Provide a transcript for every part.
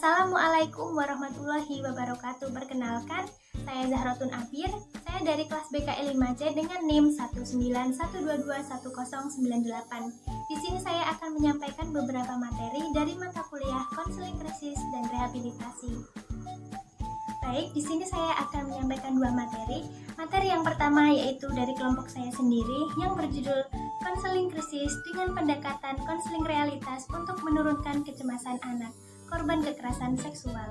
Assalamualaikum warahmatullahi wabarakatuh. Perkenalkan, saya Zahratun Abir. Saya dari kelas BKI 5C dengan NIM 191221098. Di sini saya akan menyampaikan beberapa materi dari mata kuliah konseling krisis dan rehabilitasi. Baik, di sini saya akan menyampaikan dua materi. Materi yang pertama yaitu dari kelompok saya sendiri yang berjudul konseling krisis dengan pendekatan konseling realitas untuk menurunkan kecemasan anak korban kekerasan seksual.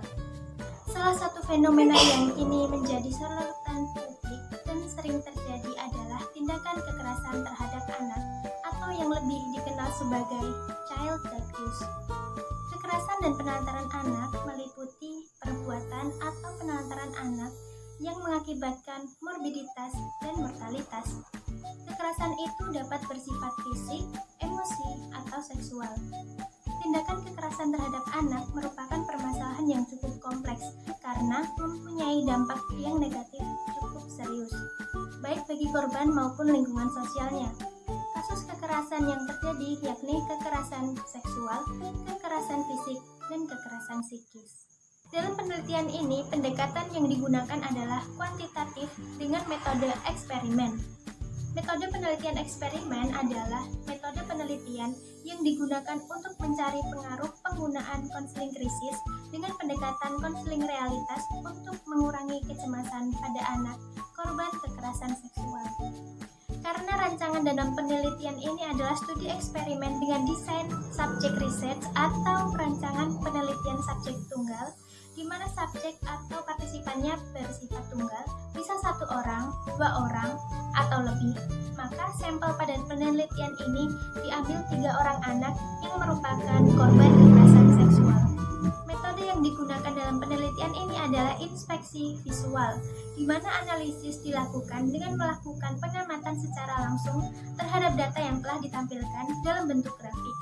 Salah satu fenomena yang kini menjadi sorotan publik dan sering terjadi adalah tindakan kekerasan terhadap anak atau yang lebih dikenal sebagai child abuse. Kekerasan dan penelantaran anak meliputi perbuatan atau penelantaran anak yang mengakibatkan morbiditas dan mortalitas. Kekerasan itu dapat bersifat fisik, emosi, atau seksual. Tindakan kekerasan terhadap anak merupakan permasalahan yang cukup kompleks karena mempunyai dampak yang negatif cukup serius, baik bagi korban maupun lingkungan sosialnya. Kasus kekerasan yang terjadi yakni kekerasan seksual, kekerasan fisik, dan kekerasan psikis. Dalam penelitian ini, pendekatan yang digunakan adalah kuantitatif dengan metode eksperimen. Metode penelitian eksperimen adalah metode penelitian yang digunakan untuk mencari pengaruh penggunaan konseling krisis dengan pendekatan konseling realitas untuk mengurangi kecemasan pada anak korban kekerasan seksual. Karena rancangan dalam penelitian ini adalah studi eksperimen dengan desain subjek research atau rancangan penelitian subjek tunggal, di mana subjek atau partisipannya bersifat tunggal, bisa 1 orang, 2 orang, atau lebih, maka sampel pada penelitian ini diambil 3 orang anak yang merupakan korban kekerasan seksual. Metode yang digunakan dalam penelitian ini adalah inspeksi visual, di mana analisis dilakukan dengan melakukan pengamatan secara langsung terhadap data yang telah ditampilkan dalam bentuk grafik.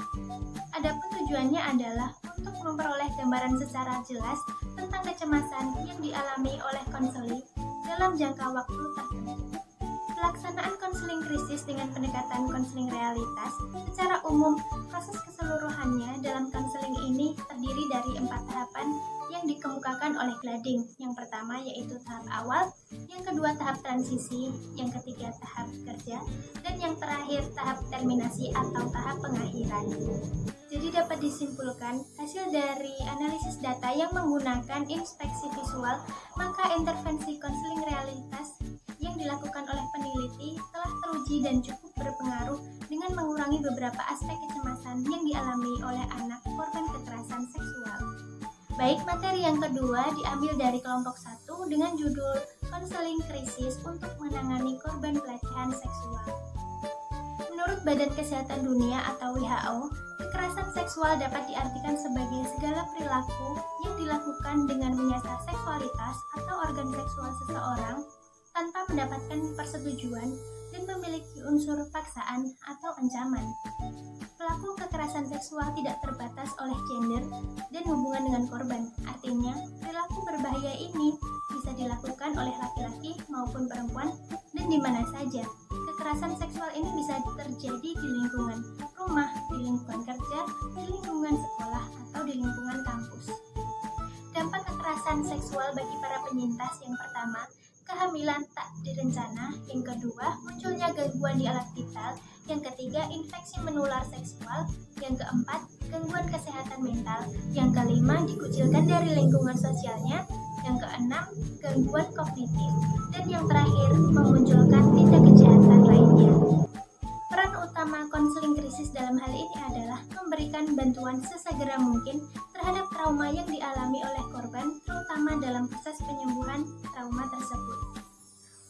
Adapun tujuannya adalah untuk memperoleh gambaran secara jelas tentang kecemasan yang dialami oleh konseli dalam jangka waktu tertentu. Pelaksanaan konseling krisis dengan pendekatan konseling realitas, secara umum proses keseluruhannya dalam konseling ini terdiri dari 4 tahapan yang dikemukakan oleh Glading. Yang pertama yaitu tahap awal, yang kedua tahap transisi, yang ketiga tahap kerja, dan yang terakhir tahap terminasi atau tahap pengakhiran. Jadi dapat disimpulkan, hasil dari analisis data yang menggunakan inspeksi visual, maka intervensi konseling realitas yang dilakukan oleh peneliti telah teruji dan cukup berpengaruh dengan mengurangi beberapa aspek kecemasan yang dialami oleh anak korban kekerasan seksual. Baik, materi yang kedua diambil dari kelompok 1 dengan judul konseling krisis untuk menangani korban pelecehan seksual. Menurut Badan Kesehatan Dunia atau WHO, kekerasan seksual dapat diartikan sebagai segala perilaku yang dilakukan dengan menyasar seksualitas atau organ seksual seseorang tanpa mendapatkan persetujuan dan memiliki unsur paksaan atau ancaman. Pelaku kekerasan seksual tidak terbatas oleh gender dan hubungan dengan korban. Artinya, perilaku berbahaya ini bisa dilakukan oleh laki-laki maupun perempuan dan di mana saja. Kekerasan seksual ini bisa terjadi di lingkungan rumah, di lingkungan kerja, di lingkungan sekolah, atau di lingkungan kampus. Dampak kekerasan seksual bagi para penyintas yang pertama, kehamilan tak direncana, yang kedua, munculnya gangguan di alat vital, yang ketiga, infeksi menular seksual, yang keempat, gangguan kesehatan mental, yang kelima, dikucilkan dari lingkungan sosialnya, yang keenam, gangguan kognitif, dan yang terakhir, memunculkan tindak kejahatan lainnya. Peran utama konseling krisis dalam hal ini adalah memberikan bantuan sesegera mungkin terhadap trauma yang dialami oleh korban, terutama dalam proses penyembuhan trauma tersebut.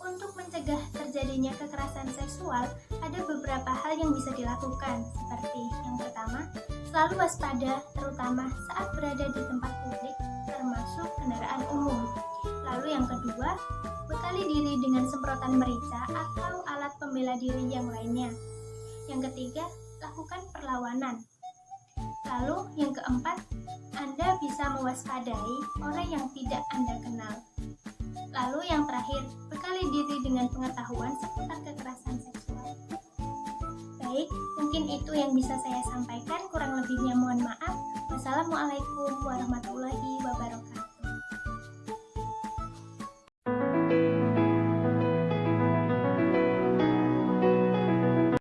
Untuk mencegah terjadinya kekerasan seksual, ada beberapa hal yang bisa dilakukan, seperti yang pertama, selalu waspada, terutama saat berada di tempat publik, termasuk kendaraan umum. Lalu yang kedua, bekali diri dengan semprotan merica atau alat pembela diri yang lainnya. Yang ketiga, lakukan perlawanan. Lalu yang keempat, Anda bisa mewaspadai orang yang tidak Anda kenal. Lalu yang terakhir, bekali diri dengan pengetahuan seputar kekerasan seksual. Baik, mungkin itu yang bisa saya sampaikan, kurang lebihnya mohon maaf. Wassalamualaikum warahmatullahi wabarakatuh.